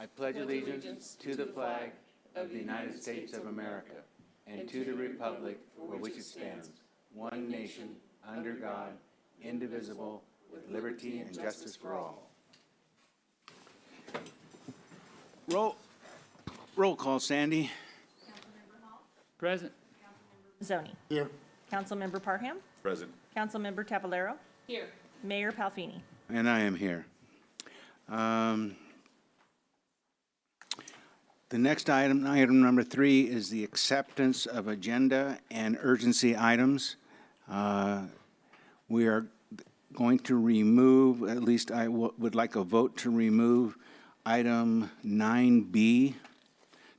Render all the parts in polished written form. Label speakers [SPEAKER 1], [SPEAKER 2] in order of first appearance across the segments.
[SPEAKER 1] I pledge allegiance to the flag of the United States of America and to the republic for which it stands, one nation, under God, indivisible, with liberty and justice for all. Roll call, Sandy.
[SPEAKER 2] Present.
[SPEAKER 3] Zoni.
[SPEAKER 4] Here.
[SPEAKER 3] Councilmember Parham.
[SPEAKER 4] Present.
[SPEAKER 3] Councilmember Tavalero.
[SPEAKER 5] Here.
[SPEAKER 3] Mayor Palfini.
[SPEAKER 1] And I am here. The next item number 3, is the acceptance of agenda and urgency items. We are going to remove, at least I would like a vote to remove item 9B,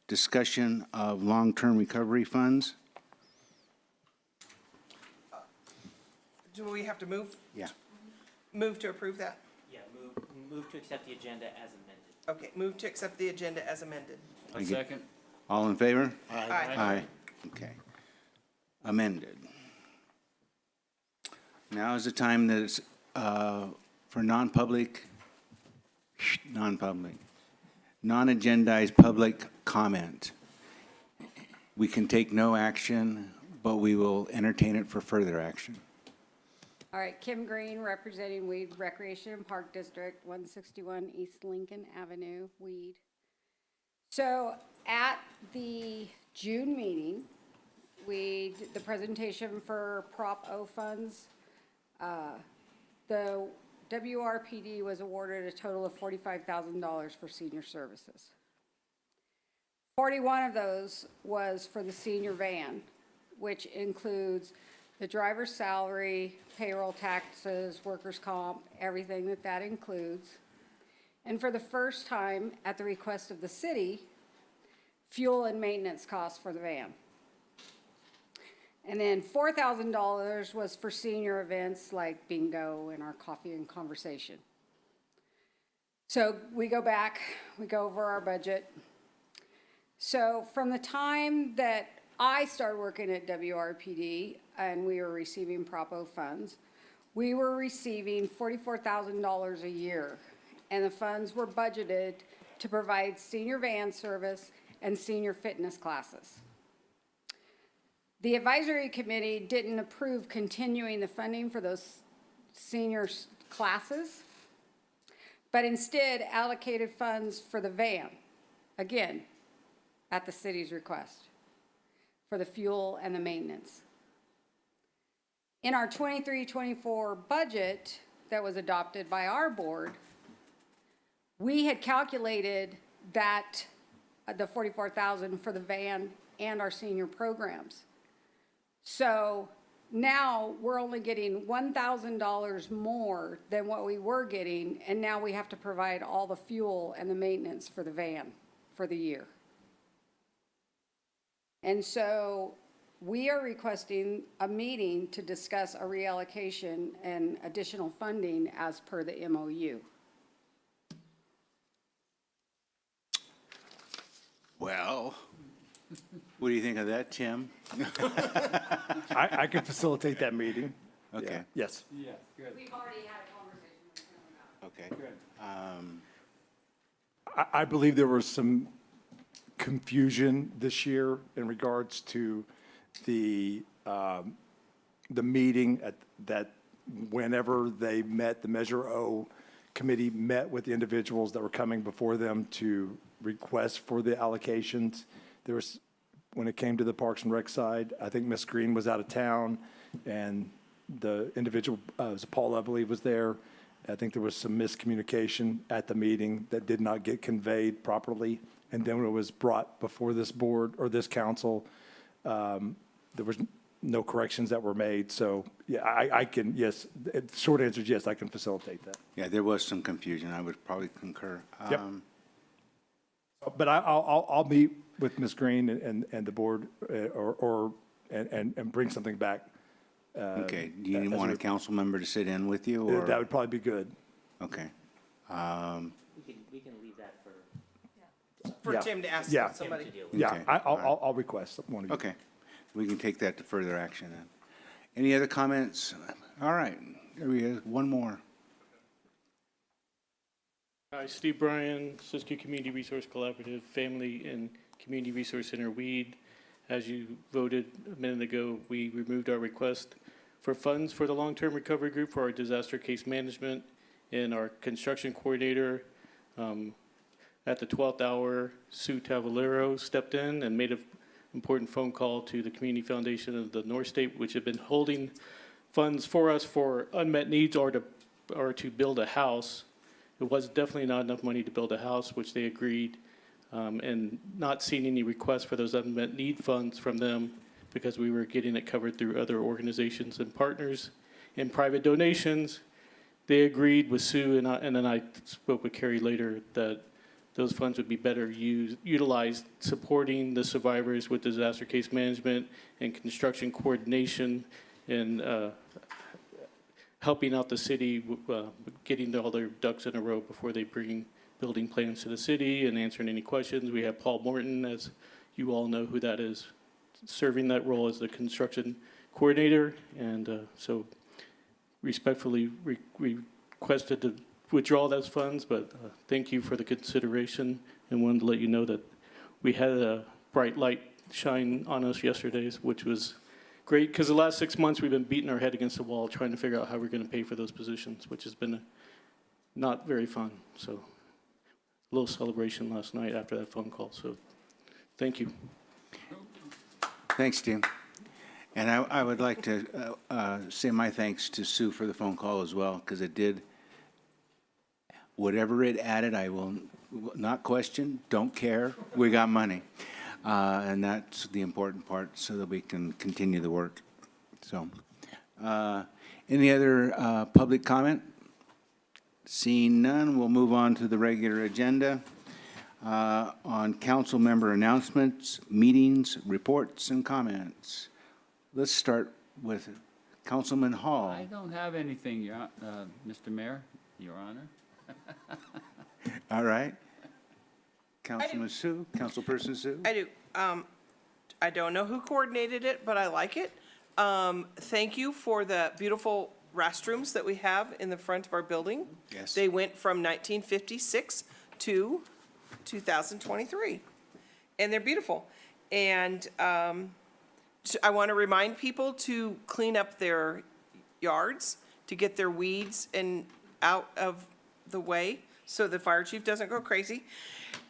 [SPEAKER 1] discussion of long-term recovery funds.
[SPEAKER 5] Do we have to move?
[SPEAKER 1] Yeah.
[SPEAKER 5] Move to approve that?
[SPEAKER 6] Yeah, move to accept the agenda as amended.
[SPEAKER 5] Okay, move to accept the agenda as amended.
[SPEAKER 2] A second.
[SPEAKER 1] All in favor?
[SPEAKER 5] Aye.
[SPEAKER 1] Aye. Okay. Amended. Now is the time that it's for non-agendized public comment. We can take no action, but we will entertain it for further action.
[SPEAKER 7] All right, Kim Green, representing Weed Recreation and Park District, 161 East Lincoln Avenue, Weed. So at the June meeting, we did the presentation for Prop O funds. The WRPD was awarded a total of $45,000 for senior services. 41 of those was for the senior van, which includes the driver's salary, payroll taxes, workers' comp, everything that includes. And for the first time, at the request of the city, fuel and maintenance costs for the van. And then $4,000 was for senior events like bingo and our coffee and conversation. So we go back, we go over our budget. So from the time that I started working at WRPD and we were receiving Prop O funds, we were receiving $44,000 a year. And the funds were budgeted to provide senior van service and senior fitness classes. The advisory committee didn't approve continuing the funding for those senior classes, but instead allocated funds for the van, again, at the city's request, for the fuel and the maintenance. In our 23-24 budget that was adopted by our board, we had calculated that the $44,000 for the van and our senior programs. So now we're only getting $1,000 more than what we were getting, and now we have to provide all the fuel and the maintenance for the van for the year. And so we are requesting a meeting to discuss a reallocation and additional funding as per the MOU.
[SPEAKER 1] Well, what do you think of that, Tim?
[SPEAKER 4] I can facilitate that meeting.
[SPEAKER 1] Okay,
[SPEAKER 4] Yeah. Yes.
[SPEAKER 2] Yeah, good.
[SPEAKER 7] We've already had a conversation with him about it.
[SPEAKER 1] okay.
[SPEAKER 4] I believe there was some confusion this year in regards to the meeting that whenever they met, the Measure O committee met with the individuals that were coming before them to request for the allocations. There was, when it came to the Parks and Rec side, I think Ms. Green was out of town, and the individual, Paul, I believe, was there. I think there was some miscommunication at the meeting that did not get conveyed properly. And then when it was brought before this board or this council, there was no corrections that were made. So, yeah, I can, yes, short answer is yes, I can facilitate that.
[SPEAKER 1] Yeah, there was some confusion. I would probably concur.
[SPEAKER 4] Yep. But I'll meet with Ms. Green and the board and bring something back.
[SPEAKER 1] Okay, do you
[SPEAKER 4] as
[SPEAKER 1] want a
[SPEAKER 4] a-
[SPEAKER 1] council member to sit in with you, or?
[SPEAKER 4] That would probably be good.
[SPEAKER 1] Okay.
[SPEAKER 6] We can leave that for
[SPEAKER 5] For
[SPEAKER 4] Yeah.
[SPEAKER 5] Tim to ask
[SPEAKER 4] Yeah.
[SPEAKER 6] Tim
[SPEAKER 5] somebody.
[SPEAKER 6] to deal with.
[SPEAKER 4] Yeah,
[SPEAKER 1] Okay,
[SPEAKER 4] I'll request one of you.
[SPEAKER 1] Okay, we can take that to further action then. Any other comments? All right, there we go, one more.
[SPEAKER 8] Hi, Steve Bryan, Siskiyou Community Resource Collaborative, Family and Community Resource Center, Weed. As you voted a minute ago, we removed our request for funds for the long-term recovery group for our disaster case management, and our construction coordinator, at the 12th hour, Sue Tavalero stepped in and made an important phone call to the Community Foundation of the North State, which had been holding funds for us for unmet needs or to build a house. It was definitely not enough money to build a house, which they agreed, and not seeing any requests for those unmet need funds from them because we were getting it covered through other organizations and partners and private donations. They agreed with Sue, and then I spoke with Carrie later, that those funds would be better utilized supporting the survivors with disaster case management and construction coordination, and helping out the city, getting all their ducks in a row before they bring building plans to the city and answering any questions. We have Paul Morton, as you all know who that is, serving that role as the construction coordinator. And so respectfully requested to withdraw those funds, but thank you for the consideration, and wanted to let you know that we had a bright light shine on us yesterday, which was great, because the last 6 months we've been beating our head against the wall trying to figure out how we're going to pay for those positions, which has been not very fun. So a little celebration last night after that phone call. So thank you.
[SPEAKER 1] Thanks, Tim. And I would like to say my thanks to Sue for the phone call as well, because it did, whatever it added, I will not question, don't care, we got money. And that's the important part, so that we can continue the work. So, any other public comment? Seeing none, we'll move on to the regular agenda. On council member announcements, meetings, reports, and comments. Let's start with Councilman Hall.
[SPEAKER 2] I don't have anything, Mr. Mayor, Your Honor.
[SPEAKER 1] All right. Councilman Sue, Councilperson Sue.
[SPEAKER 5] I do. I don't know who coordinated it, but I like it. Thank you for the beautiful restrooms that we have in the front of our building.
[SPEAKER 1] Yes.
[SPEAKER 5] They went from 1956 to 2023, and they're beautiful. And I want to remind people to clean up their yards, to get their weeds out of the way so the fire chief doesn't go crazy.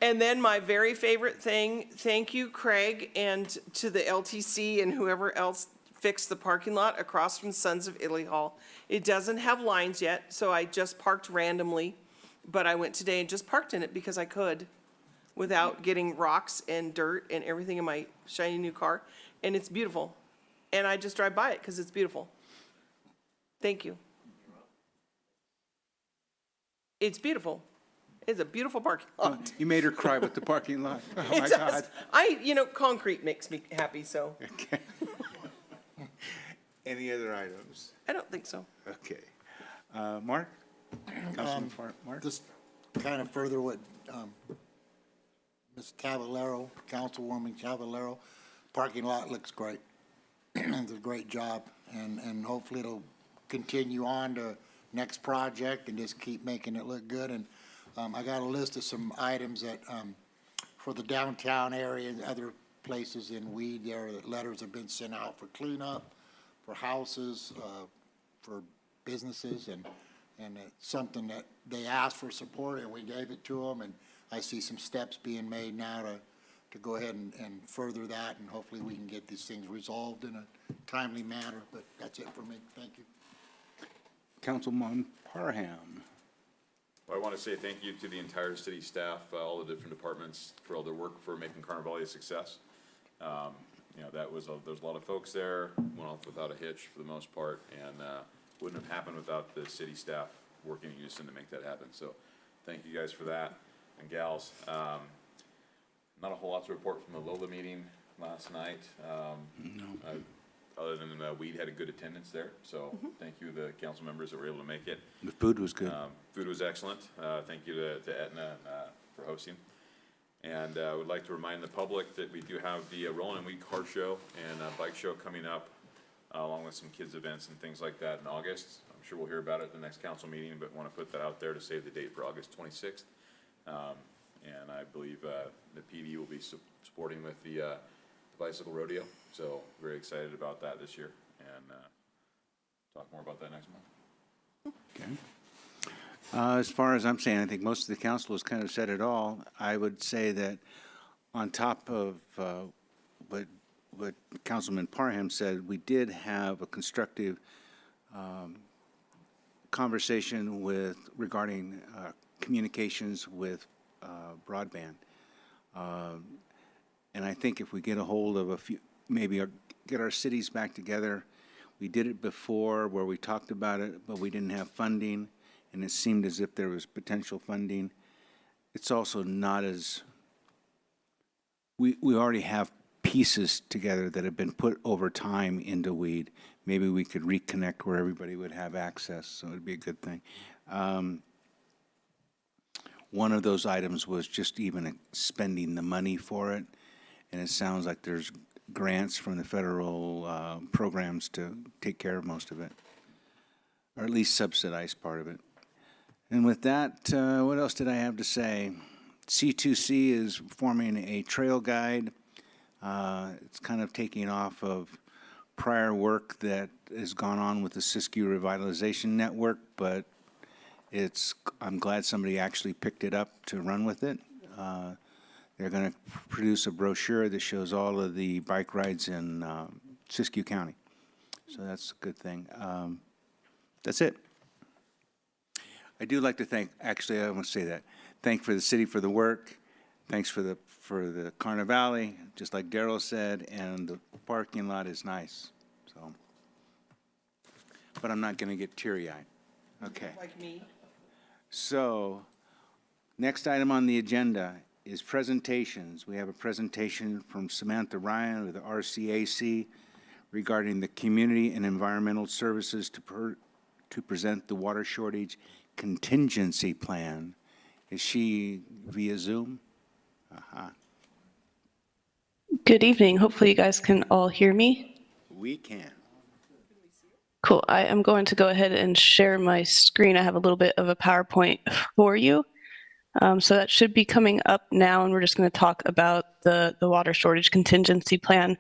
[SPEAKER 5] And then my very favorite thing, thank you, Craig, and to the LTC and whoever else fixed the parking lot across from Sons of Italy Hall. It doesn't have lines yet, so I just parked randomly, but I went today and just parked in it because I could without getting rocks and dirt and everything in my shiny new car. And it's beautiful. And I just drive by it because it's beautiful. Thank you. It's beautiful. It's a beautiful parking lot.
[SPEAKER 1] You made her cry with the parking lot. Oh, my
[SPEAKER 5] It
[SPEAKER 1] God.
[SPEAKER 5] does. Concrete makes me happy, so
[SPEAKER 1] Okay. Any other items?
[SPEAKER 5] I don't think so.
[SPEAKER 1] Okay. Mark? Councilman Mark?
[SPEAKER 9] Just kind of further what Ms. Cavallero, Councilwoman Cavallero, parking lot looks great. It's a great job, and hopefully it'll continue on to next project and just keep making it look good. And I got a list of some items that, for the downtown area and other places in Weed there, that letters have been sent out for cleanup, for houses, for businesses, and it's something that they asked for support, and we gave it to them, and I see some steps being made now to go ahead and further that, and hopefully we can get these things resolved in a timely manner, but that's it for me. Thank you.
[SPEAKER 1] Councilman Parham.
[SPEAKER 10] Well, I want to say thank you to the entire city staff, all the different departments for all their work for making Carnavalia a success. There's a lot of folks there, went off without a hitch for the most part, and wouldn't have happened without the city staff working in unison to make that happen. So thank you guys for that, and gals. Not a whole lot to report from the Lola meeting last night. Other than Weed had a good attendance there, so thank you to the council members that were able to make it.
[SPEAKER 1] The food was good.
[SPEAKER 10] Food was excellent. Thank you to Aetna for hosting. And I would like to remind the public that we do have the Rollin' and Weed car show and bike show coming up, along with some kids events and things like that in August. I'm sure we'll hear about it at the next council meeting, but want to put that out there to save the date for August 26th. And I believe the PD will be supporting with the bicycle rodeo. So very excited about that this year, and talk more about that next month.
[SPEAKER 1] Okay. As far as I'm saying, I think most of the council has kind of said it all. I would say that on top of what Councilman Parham said, we did have a constructive conversation regarding communications with broadband. And I think if we get a hold of a few, maybe get our cities back together. We did it before where we talked about it, but we didn't have funding, and it seemed as if there was potential funding. It's also not as, we already have pieces together that have been put over time into WEED. Maybe we could reconnect where everybody would have access, so it'd be a good thing. One of those items was just even spending the money for it, and it sounds like there's grants from the federal programs to take care of most of it, or at least subsidize part of it. And with that, what else did I have to say? C2C is forming a trail guide. It's kind of taking off of prior work that has gone on with the Siskiyou Revitalization Network, but I'm glad somebody actually picked it up to run with it. They're going to produce a brochure that shows all of the bike rides in Siskiyou County. So that's a good thing. That's it. I do like to thank, actually, I want to say that. Thank for the city for the work. Thanks for the Carnivale, just like Darrell said, and the parking lot is nice. So, but I'm not going to get teary-eyed. Okay.
[SPEAKER 5] Like me.
[SPEAKER 1] So, next item on the agenda is presentations. We have a presentation from Samantha Ryan of the RCAC regarding the Community and Environmental Services to present the water shortage contingency plan. Is she via Zoom?
[SPEAKER 11] Good evening. Hopefully you guys can all hear me.
[SPEAKER 1] We can.
[SPEAKER 11] Cool. I am going to go ahead and share my screen. I have a little bit of a PowerPoint for you. So that should be coming up now, and we're just going to talk about the water shortage contingency plan.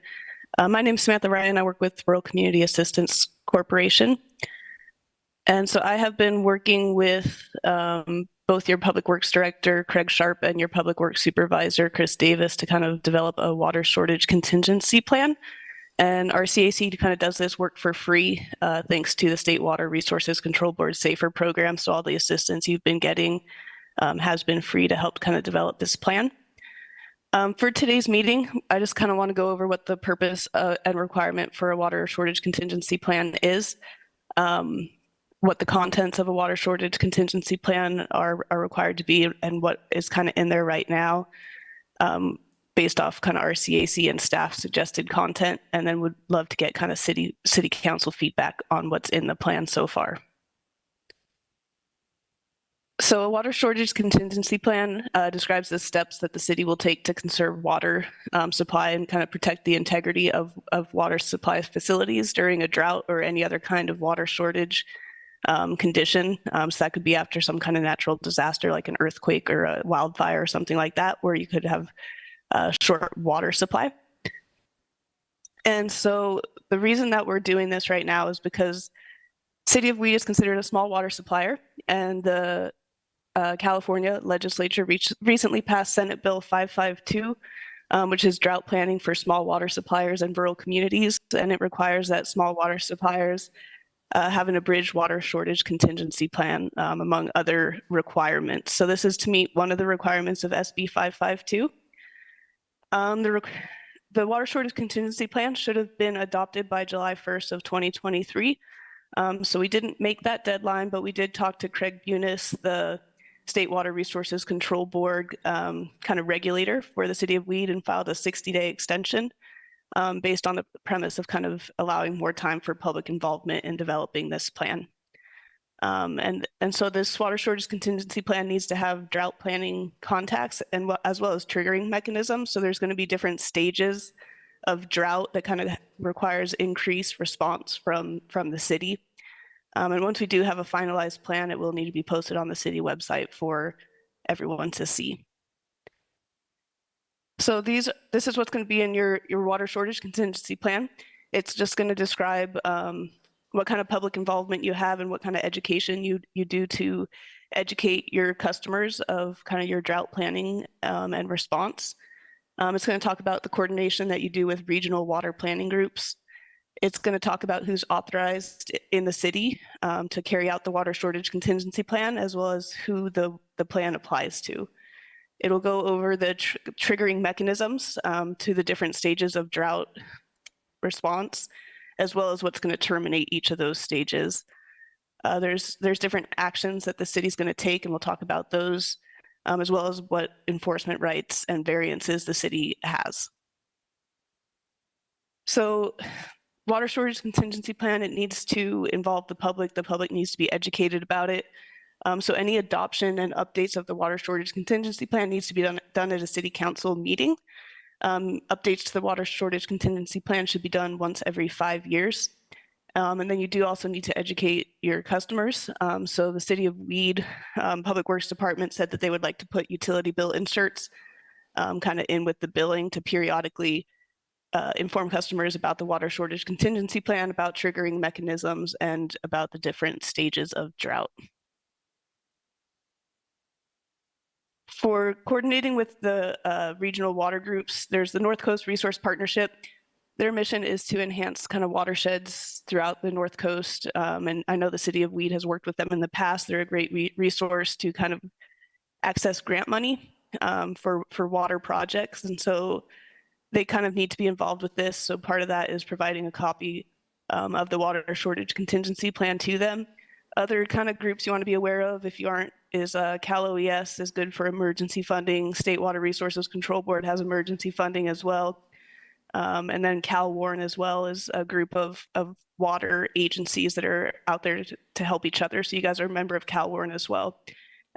[SPEAKER 11] My name is Samantha Ryan. I work with Rural Community Assistance Corporation. And so I have been working with both your Public Works Director, Craig Sharp, and your Public Works Supervisor, Chris Davis, to kind of develop a water shortage contingency plan. And RCAC kind of does this work for free, thanks to the State Water Resources Control Board SAFER program. So all the assistance you've been getting has been free to help kind of develop this plan. For today's meeting, I just kind of want to go over what the purpose and requirement for a water shortage contingency plan is, what the contents of a water shortage contingency plan are required to be, and what is kind of in there right now, based off kind of RCAC and staff suggested content, and then would love to get kind of city council feedback on what's in the plan so far. So a water shortage contingency plan describes the steps that the city will take to conserve water supply and kind of protect the integrity of water supply facilities during a drought or any other kind of water shortage condition. So that could be after some kind of natural disaster like an earthquake or a wildfire or something like that, where you could have a short water supply. And so the reason that we're doing this right now is because City of Weed is considered a small water supplier, and the California legislature recently passed Senate Bill 552, which is drought planning for small water suppliers and rural communities, and it requires that small water suppliers have an abridged water shortage contingency plan, among other requirements. So this is to meet one of the requirements of SB 552. The water shortage contingency plan should have been adopted by July 1st of 2023. So we didn't make that deadline, but we did talk to Craig Bunis, the State Water Resources Control Board kind of regulator for the City of Weed, and filed a 60-day extension based on the premise of kind of allowing more time for public involvement in developing this plan. And so this water shortage contingency plan needs to have drought planning contacts and as well as triggering mechanisms. So there's going to be different stages of drought that kind of requires increased response from the city. And once we do have a finalized plan, it will need to be posted on the city website for everyone to see. So this is what's going to be in your water shortage contingency plan. It's just going to describe what kind of public involvement you have and what kind of education you do to educate your customers of kind of your drought planning and response. It's going to talk about the coordination that you do with regional water planning groups. It's going to talk about who's authorized in the city to carry out the water shortage contingency plan, as well as who the plan applies to. It'll go over the triggering mechanisms to the different stages of drought response, as well as what's going to terminate each of those stages. There's different actions that the city's going to take, and we'll talk about those, as well as what enforcement rights and variances the city has. So water shortage contingency plan, it needs to involve the public. The public needs to be educated about it. So any adoption and updates of the water shortage contingency plan needs to be done at a city council meeting. Updates to the water shortage contingency plan should be done once every 5 years. And then you do also need to educate your customers. So the City of Weed Public Works Department said that they would like to put utility bill inserts kind of in with the billing to periodically inform customers about the water shortage contingency plan, about triggering mechanisms, and about the different stages of drought. For coordinating with the regional water groups, there's the North Coast Resource Partnership. Their mission is to enhance kind of watersheds throughout the North Coast. And I know the City of Weed has worked with them in the past. They're a great resource to kind of access grant money for water projects. And so they kind of need to be involved with this. So part of that is providing a copy of the water shortage contingency plan to them. Other kind of groups you want to be aware of, if you aren't, is Cal OES is good for emergency funding. State Water Resources Control Board has emergency funding as well. And then Cal Warren as well is a group of water agencies that are out there to help each other. So you guys are a member of Cal Warren as well.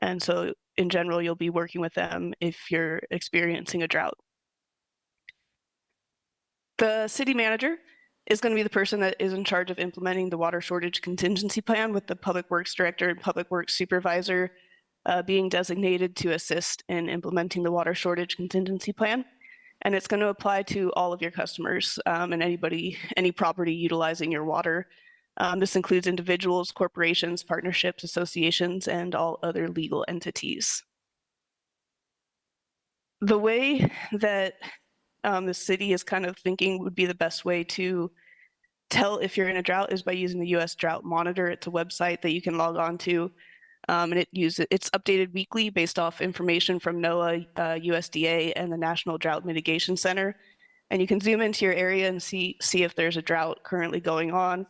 [SPEAKER 11] And so in general, you'll be working with them if you're experiencing a drought. The city manager is going to be the person that is in charge of implementing the water shortage contingency plan, with the public works director and public works supervisor being designated to assist in implementing the water shortage contingency plan. And it's going to apply to all of your customers and any property utilizing your water. This includes individuals, corporations, partnerships, associations, and all other legal entities. The way that the city is kind of thinking would be the best way to tell if you're in a drought is by using the U.S. Drought Monitor. It's a website that you can log on to, and it's updated weekly based off information from NOAA, USDA, and the National Drought Mitigation Center. And you can zoom into your area and see if there's a drought currently going on,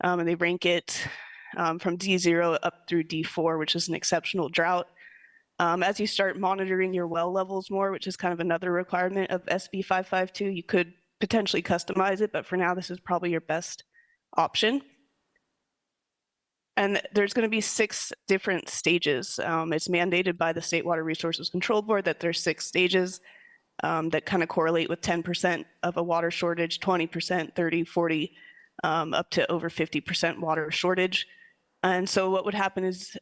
[SPEAKER 11] and they rank it from D0 up through D4, which is an exceptional drought. As you start monitoring your well levels more, which is kind of another requirement of SB 552, you could potentially customize it, but for now, this is probably your best option. And there's going to be 6 different stages. It's mandated by the State Water Resources Control Board that there's 6 stages that kind of correlate with 10% of a water shortage, 20%, 30, 40, up to over 50% water shortage. And so what would happen is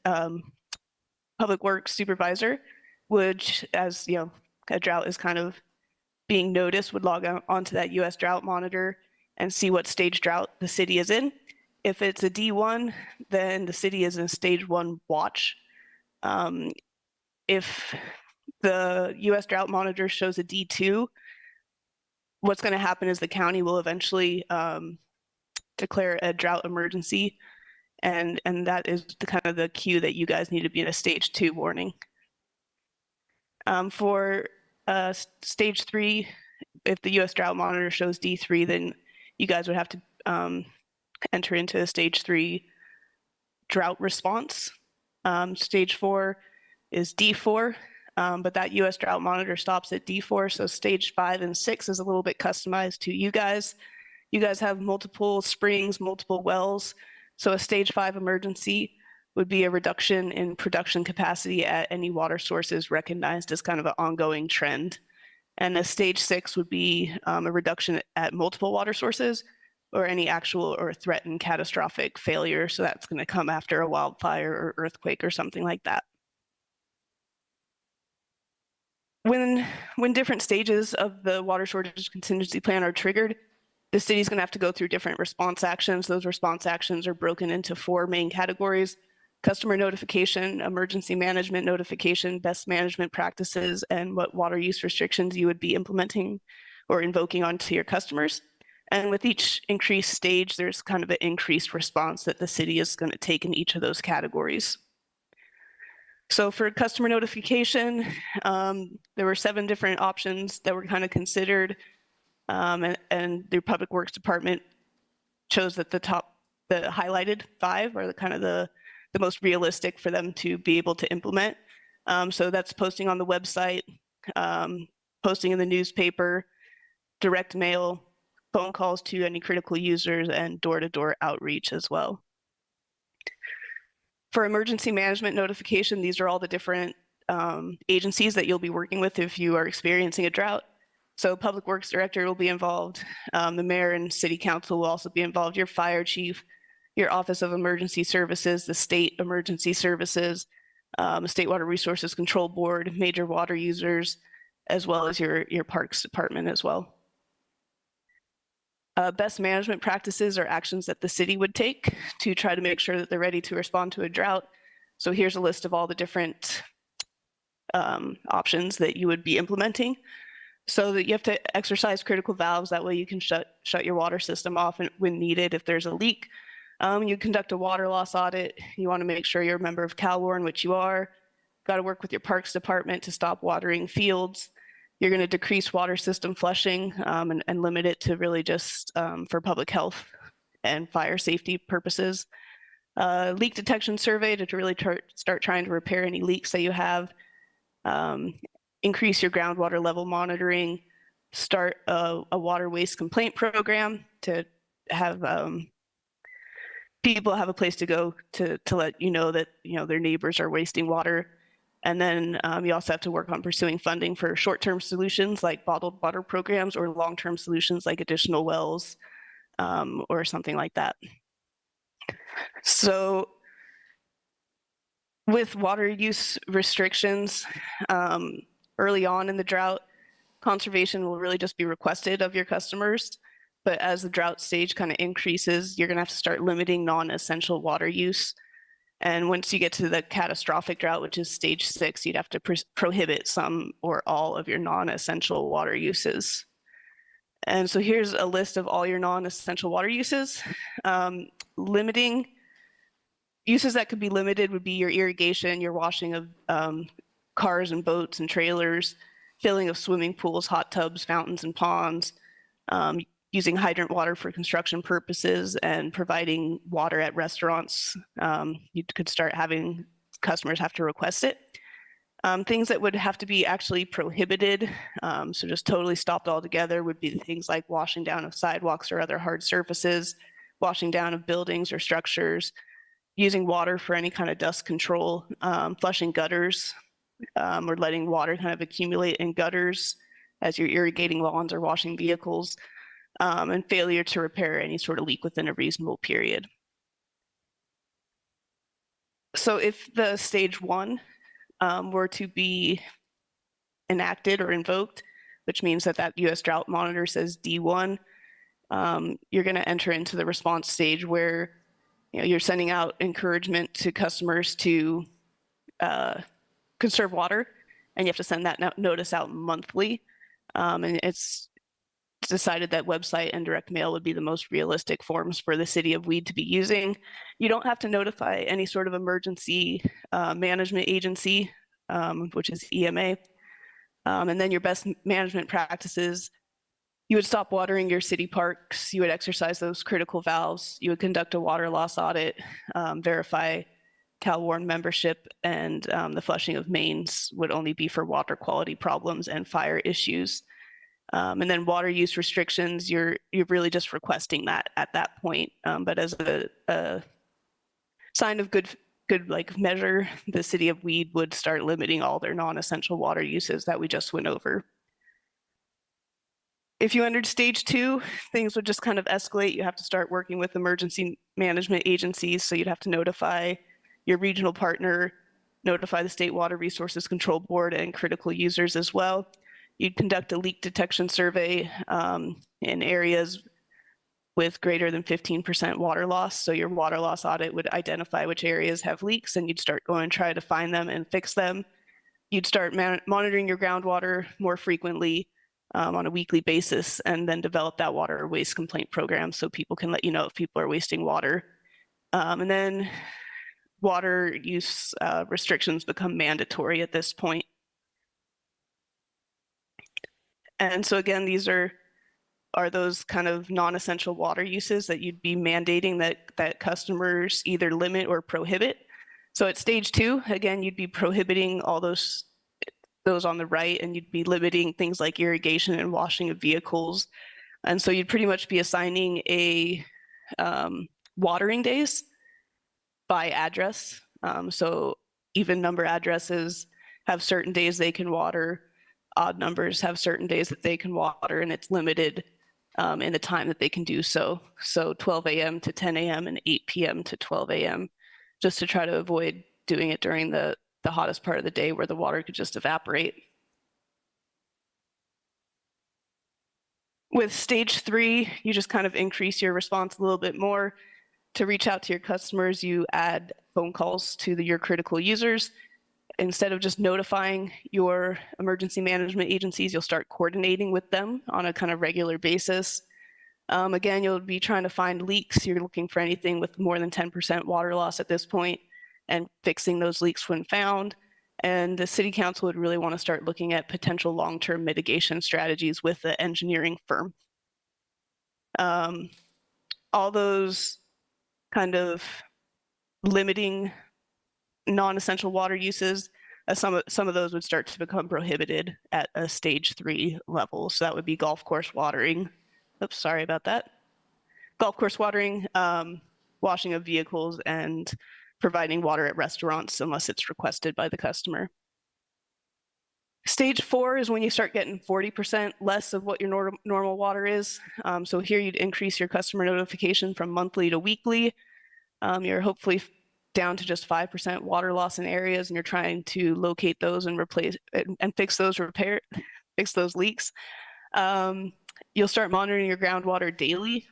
[SPEAKER 11] Public Works Supervisor would, as you know, a drought is kind of being noticed, would log onto that U.S. Drought Monitor and see what stage drought the city is in. If it's a D1, then the city is in stage 1 watch. If the U.S. Drought Monitor shows a D2, what's going to happen is the county will eventually declare a drought emergency, and that is the kind of the cue that you guys need to be in a stage 2 warning. For stage 3, if the U.S. Drought Monitor shows D3, then you guys would have to enter into a stage 3 drought response. Stage 4 is D4, but that U.S. Drought Monitor stops at D4, so stage 5 and 6 is a little bit customized to you guys. You guys have multiple springs, multiple wells, so a stage 5 emergency would be a reduction in production capacity at any water sources recognized as kind of an ongoing trend. And a stage 6 would be a reduction at multiple water sources or any actual or threatened catastrophic failure. So that's going to come after a wildfire or earthquake or something like that. When different stages of the water shortage contingency plan are triggered, the city's going to have to go through different response actions. Those response actions are broken into 4 main categories: customer notification, emergency management notification, best management practices, and what water use restrictions you would be implementing or invoking onto your customers. And with each increased stage, there's kind of an increased response that the city is going to take in each of those categories. So for customer notification, there were 7 different options that were kind of considered, and the Public Works Department chose that the highlighted 5 are the most realistic for them to be able to implement. So that's posting on the website, posting in the newspaper, direct mail, phone calls to any critical users, and door-to-door outreach as well. For emergency management notification, these are all the different agencies that you'll be working with if you are experiencing a drought. So Public Works Director will be involved. The mayor and city council will also be involved. Your fire chief, your Office of Emergency Services, the state emergency services, State Water Resources Control Board, major water users, as well as your parks department as well. Best management practices are actions that the city would take to try to make sure that they're ready to respond to a drought. So here's a list of all the different options that you would be implementing. So that you have to exercise critical valves. That way you can shut your water system off when needed if there's a leak. You conduct a water loss audit. You want to make sure you're a member of CalWARN, which you are. Got to work with your parks department to stop watering fields. You're going to decrease water system flushing and limit it to really just for public health and fire safety purposes. Leak detection survey to really start trying to repair any leaks that you have. Increase your groundwater level monitoring. Start a water waste complaint program to have people have a place to go to let you know that their neighbors are wasting water. And then you also have to work on pursuing funding for short-term solutions like bottled water programs, or long-term solutions like additional wells or something like that. So with water use restrictions, early on in the drought, conservation will really just be requested of your customers. But as the drought stage kind of increases, you're going to have to start limiting non-essential water use. And once you get to the catastrophic drought, which is stage 6, you'd have to prohibit some or all of your non-essential water uses. And so here's a list of all your non-essential water uses. Limiting uses that could be limited would be your irrigation, your washing of cars and boats and trailers, filling of swimming pools, hot tubs, fountains, and ponds, using hydrant water for construction purposes, and providing water at restaurants. You could start having customers have to request it. Things that would have to be actually prohibited, so just totally stopped altogether, would be things like washing down of sidewalks or other hard surfaces, washing down of buildings or structures, using water for any kind of dust control, flushing gutters, or letting water kind of accumulate in gutters as you're irrigating lawns or washing vehicles, and failure to repair any sort of leak within a reasonable period. So if the stage 1 were to be enacted or invoked, which means that U.S. drought monitor says D1, you're going to enter into the response stage where you're sending out encouragement to customers to conserve water, and you have to send that notice out monthly. And it's decided that website and direct mail would be the most realistic forms for the city of Weed to be using. You don't have to notify any sort of emergency management agency, which is EMA. And then your best management practices, you would stop watering your city parks, you would exercise those critical valves, you would conduct a water loss audit, verify CalWARN membership, and the flushing of mains would only be for water quality problems and fire issues. And then water use restrictions, you're really just requesting that at that point. But as a sign of good measure, the city of Weed would start limiting all their non-essential water uses that we just went over. If you entered stage 2, things would just kind of escalate. You have to start working with emergency management agencies. So you'd have to notify your regional partner, notify the State Water Resources Control Board and critical users as well. You'd conduct a leak detection survey in areas with greater than 15% water loss. So your water loss audit would identify which areas have leaks, and you'd start going and try to find them and fix them. You'd start monitoring your groundwater more frequently on a weekly basis, and then develop that water waste complaint program so people can let you know if people are wasting water. And then water use restrictions become mandatory at this point. And so again, these are those kind of non-essential water uses that you'd be mandating that customers either limit or prohibit. So at stage 2, again, you'd be prohibiting all those on the right, and you'd be limiting things like irrigation and washing of vehicles. And so you'd pretty much be assigning a watering days by address. So even number addresses have certain days they can water, odd numbers have certain days that they can water, and it's limited in the time that they can do so. So 12 a.m. to 10 a.m. and 8 p.m. to 12 a.m. just to try to avoid doing it during the hottest part of the day where the water could just evaporate. With stage 3, you just kind of increase your response a little bit more. To reach out to your customers, you add phone calls to your critical users. Instead of just notifying your emergency management agencies, you'll start coordinating with them on a kind of regular basis. Again, you'll be trying to find leaks. You're looking for anything with more than 10% water loss at this point and fixing those leaks when found. And the city council would really want to start looking at potential long-term mitigation strategies with the engineering firm. All those kind of limiting non-essential water uses, some of those would start to become prohibited at a stage 3 level. So that would be golf course watering. Oops, sorry about that. Golf course watering, washing of vehicles, and providing water at restaurants unless it's requested by the customer. Stage 4 is when you start getting 40% less of what your normal water is. So here you'd increase your customer notification from monthly to weekly. You're hopefully down to just 5% water loss in areas, and you're trying to locate those and replace and fix those leaks. You'll start monitoring your groundwater daily,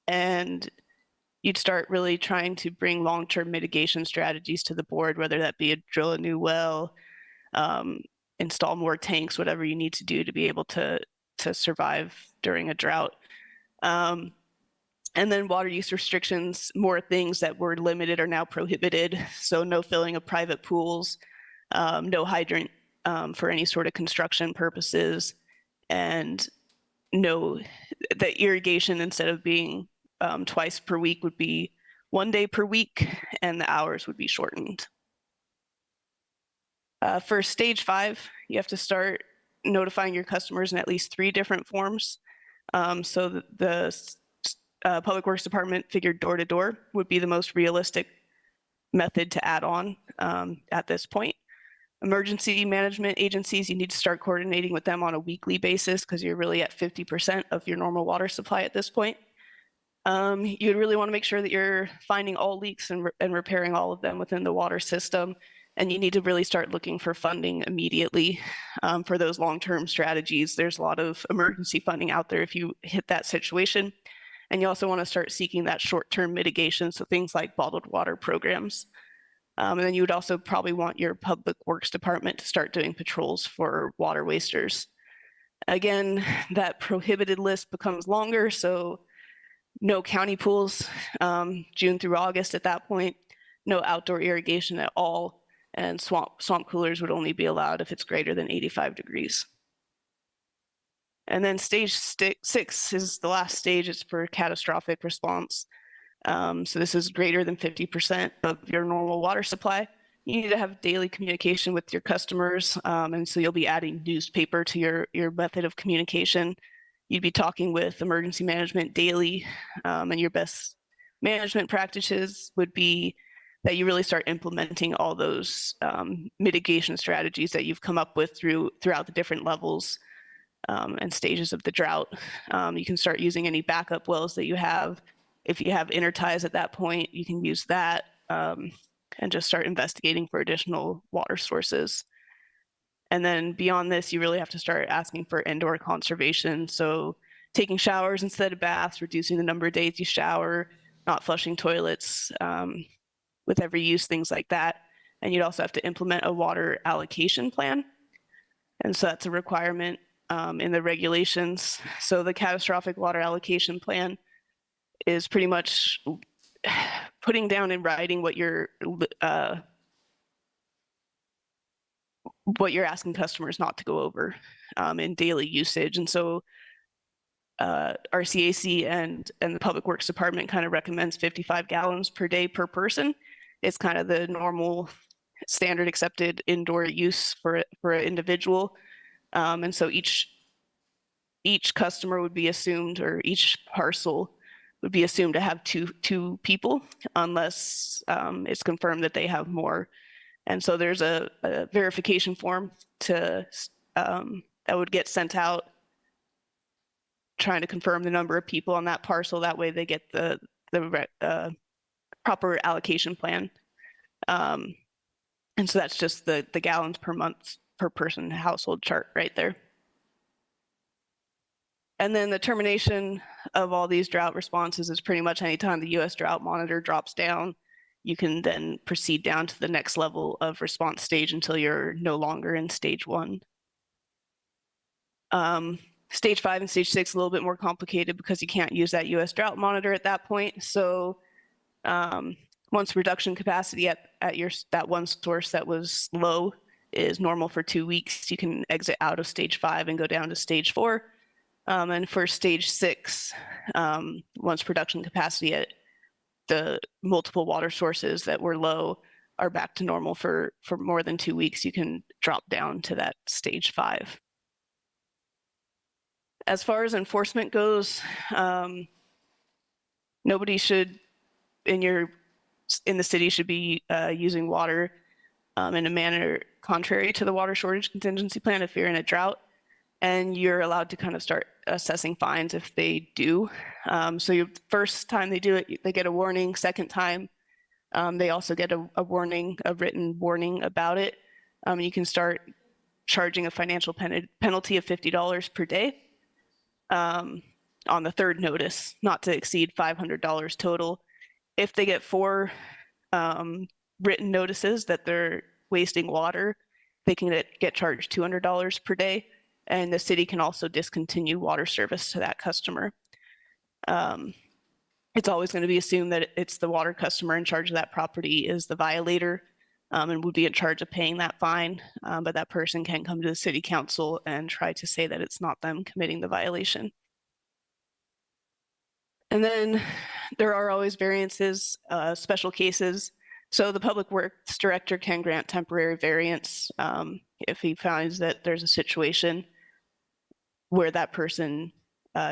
[SPEAKER 11] and you'd start really trying to bring long-term mitigation strategies to the board, whether that be drill a new well, install more tanks, whatever you need to do to be able to survive during a drought. And then water use restrictions, more things that were limited are now prohibited. So no filling of private pools, no hydrant for any sort of construction purposes, and the irrigation, instead of being twice per week, would be 1 day per week, and the hours would be shortened. For stage 5, you have to start notifying your customers in at least 3 different forms. So the Public Works Department figured door-to-door would be the most realistic method to add on at this point. Emergency management agencies, you need to start coordinating with them on a weekly basis because you're really at 50% of your normal water supply at this point. You'd really want to make sure that you're finding all leaks and repairing all of them within the water system. And you need to really start looking for funding immediately for those long-term strategies. There's a lot of emergency funding out there if you hit that situation. And you also want to start seeking that short-term mitigation, so things like bottled water programs. And then you would also probably want your Public Works Department to start doing patrols for water wasters. Again, that prohibited list becomes longer, so no county pools, June through August at that point, no outdoor irrigation at all, and swamp coolers would only be allowed if it's greater than 85 degrees. And then stage 6 is the last stage. It's for catastrophic response. So this is greater than 50% of your normal water supply. You need to have daily communication with your customers. And so you'll be adding newspaper to your method of communication. You'd be talking with emergency management daily. And your best management practices would be that you really start implementing all those mitigation strategies that you've come up with throughout the different levels and stages of the drought. You can start using any backup wells that you have. If you have interties at that point, you can use that. and just start investigating for additional water sources. And then beyond this, you really have to start asking for indoor conservation. So taking showers instead of baths, reducing the number of days you shower, not flushing toilets with every use, things like that. And you'd also have to implement a water allocation plan. And so that's a requirement in the regulations. So the catastrophic water allocation plan is pretty much putting down in writing what you're asking customers not to go over in daily usage. And so our CAC and the Public Works Department kind of recommends 55 gallons per day per person. It's kind of the normal standard accepted indoor use for an individual. And so each customer would be assumed, or each parcel would be assumed to have two people, unless it's confirmed that they have more. And so there's a verification form that would get sent out, trying to confirm the number of people on that parcel. That way they get the proper allocation plan. And so that's just the gallons per month per person household chart right there. And then the termination of all these drought responses is pretty much anytime the U.S. Drought Monitor drops down, you can then proceed down to the next level of response stage until you're no longer in stage 1. Stage 5 and stage 6 a little bit more complicated because you can't use that U.S. Drought Monitor at that point. So once reduction capacity at that one source that was low is normal for 2 weeks, you can exit out of stage 5 and go down to stage 4. And for stage 6, once production capacity at the multiple water sources that were low are back to normal for more than 2 weeks, you can drop down to that stage 5. As far as enforcement goes, nobody should in the city should be using water in a manner contrary to the water shortage contingency plan if you're in a drought. And you're allowed to kind of start assessing fines if they do. So your first time they do it, they get a warning. Second time, they also get a warning, a written warning about it. You can start charging a financial penalty of $50 per day on the third notice, not to exceed $500 total. If they get 4 written notices that they're wasting water, they can get charged $200 per day. And the city can also discontinue water service to that customer. It's always going to be assumed that it's the water customer in charge of that property is the violator and would be in charge of paying that fine. But that person can come to the city council and try to say that it's not them committing the violation. And then there are always variances, special cases. So the Public Works Director can grant temporary variance if he finds that there's a situation where that person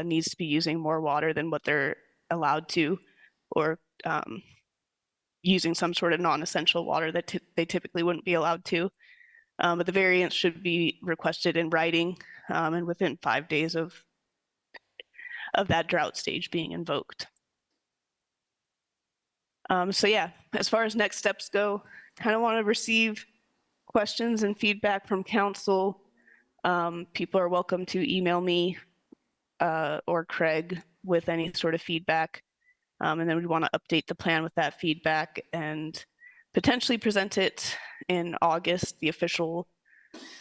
[SPEAKER 11] needs to be using more water than what they're allowed to, or using some sort of non-essential water that they typically wouldn't be allowed to. But the variance should be requested in writing and within 5 days of that drought stage being invoked. So yeah, as far as next steps go, kind of want to receive questions and feedback from council. People are welcome to email me or Craig with any sort of feedback. And then we want to update the plan with that feedback and potentially present it in August, the official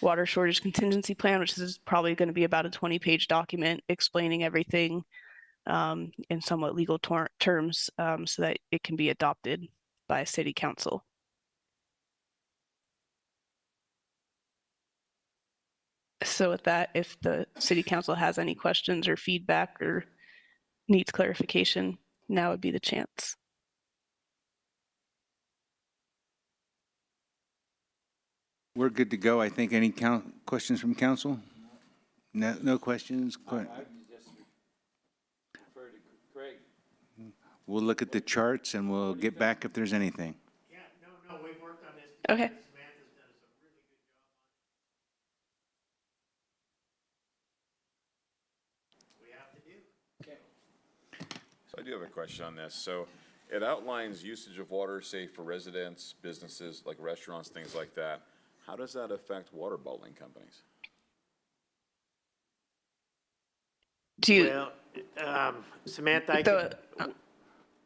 [SPEAKER 11] water shortage contingency plan, which is probably going to be about a 20-page document explaining everything in somewhat legal terms so that it can be adopted by city council. So with that, if the city council has any questions or feedback or needs clarification, now would be the chance.
[SPEAKER 1] We're good to go. I think any questions from council? No questions? We'll look at the charts and we'll get back if there's anything.
[SPEAKER 6] Yeah, no, we've worked on this.
[SPEAKER 11] Okay.
[SPEAKER 6] Samantha's done some really good job on it. We have to do. Okay.
[SPEAKER 10] So I do have a question on this. So It outlines usage of water, say for residents, businesses, like restaurants, things like that. How does that affect water bottling companies?
[SPEAKER 11] Do you,
[SPEAKER 6] Well, Samantha,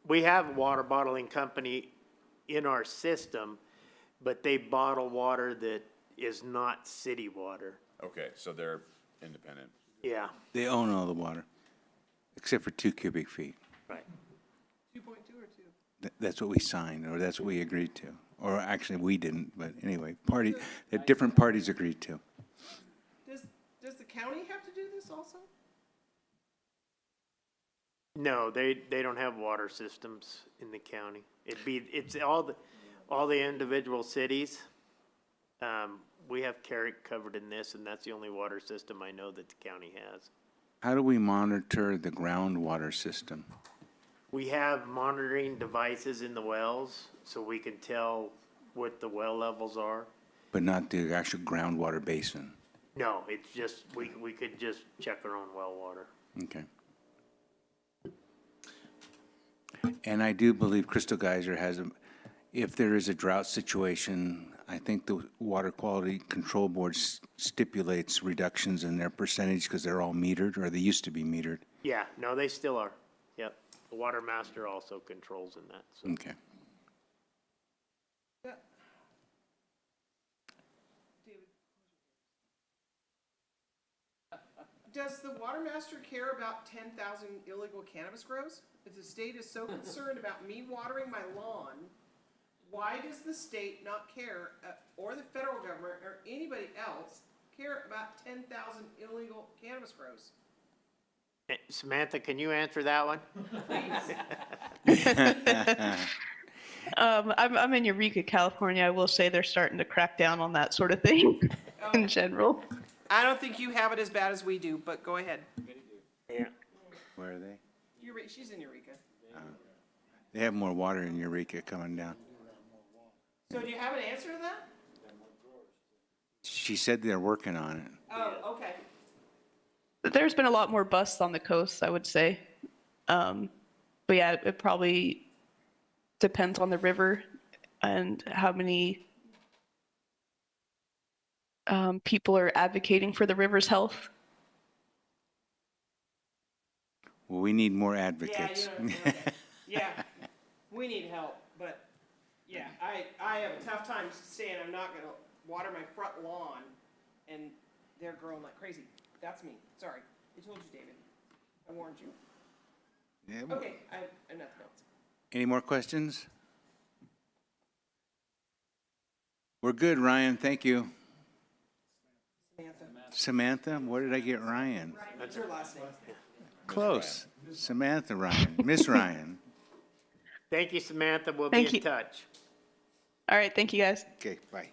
[SPEAKER 6] we have a water bottling company in our system, but they bottle water that is not city water.
[SPEAKER 10] Okay, so they're independent.
[SPEAKER 6] Yeah,
[SPEAKER 1] They own all the water, except for 2 cubic feet.
[SPEAKER 6] right.
[SPEAKER 5] 2.2 or 2?
[SPEAKER 1] That's what we signed, or that's what we agreed to. Or actually, we didn't, but anyway, different parties agreed to.
[SPEAKER 5] Does the county have to do this also?
[SPEAKER 6] No, they don't have water systems in the county. It's all the individual cities. We have Carrick covered in this, and that's the only water system I know that the county has.
[SPEAKER 1] How do we monitor the groundwater system?
[SPEAKER 6] We have monitoring devices in the wells, so we can tell what the well levels are.
[SPEAKER 1] But not the actual groundwater basin?
[SPEAKER 6] No, it's just, we could just check our own well water.
[SPEAKER 1] Okay. And I do believe Crystal Geyser has, if there is a drought situation, I think the Water Quality Control Board stipulates reductions in their percentage because they're all metered, or they used to be metered.
[SPEAKER 6] Yeah, no, they still are. Yep. The water master also controls in that, so.
[SPEAKER 1] Okay.
[SPEAKER 5] Does the water master care about 10,000 illegal cannabis grows? If the state is so concerned about me watering my lawn, why does the state not care, or the federal government, or anybody else, care about 10,000 illegal cannabis grows?
[SPEAKER 6] Samantha, can you answer that one?
[SPEAKER 11] I'm in Eureka, California. I will say they're starting to crack down on that sort of thing in general.
[SPEAKER 5] I don't think you have it as bad as we do, but go ahead.
[SPEAKER 6] Yeah.
[SPEAKER 1] Where are they?
[SPEAKER 5] She's in Eureka.
[SPEAKER 1] They have more water in Eureka coming down.
[SPEAKER 5] So do you have an answer to that?
[SPEAKER 1] She said they're working on it.
[SPEAKER 5] Oh, okay.
[SPEAKER 11] There's been a lot more busts on the coast, I would say. But yeah, it probably depends on the river and how many people are advocating for the river's health.
[SPEAKER 1] Well, we need more
[SPEAKER 5] Yeah,
[SPEAKER 1] advocates.
[SPEAKER 5] okay. Yeah, we need help, but yeah, I have a tough time saying I'm not gonna water my front lawn and they're growing like crazy. That's me. Sorry. I told you, David. I warned you.
[SPEAKER 1] Yeah.
[SPEAKER 5] Okay, I have nothing else.
[SPEAKER 1] Any more questions? We're good, Ryan. Thank you.
[SPEAKER 5] Samantha.
[SPEAKER 1] Samantha? Where did I get Ryan?
[SPEAKER 5] That's her last name.
[SPEAKER 1] Close. Samantha Ryan. Miss Ryan.
[SPEAKER 6] Thank you, Samantha. We'll
[SPEAKER 11] Thank
[SPEAKER 6] be
[SPEAKER 11] you.
[SPEAKER 6] in touch.
[SPEAKER 11] All right, thank you guys.
[SPEAKER 1] Okay, bye.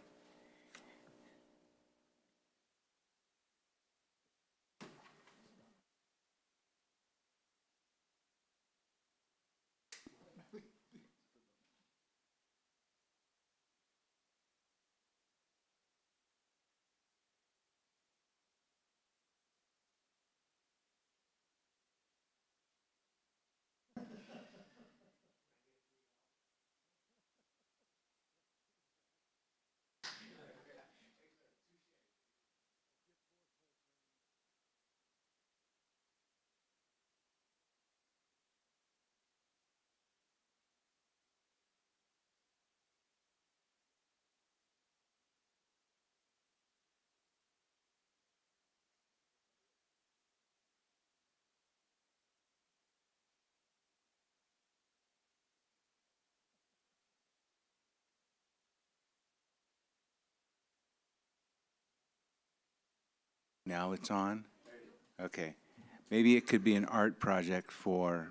[SPEAKER 1] Now it's on? Okay. Maybe it could be an art project for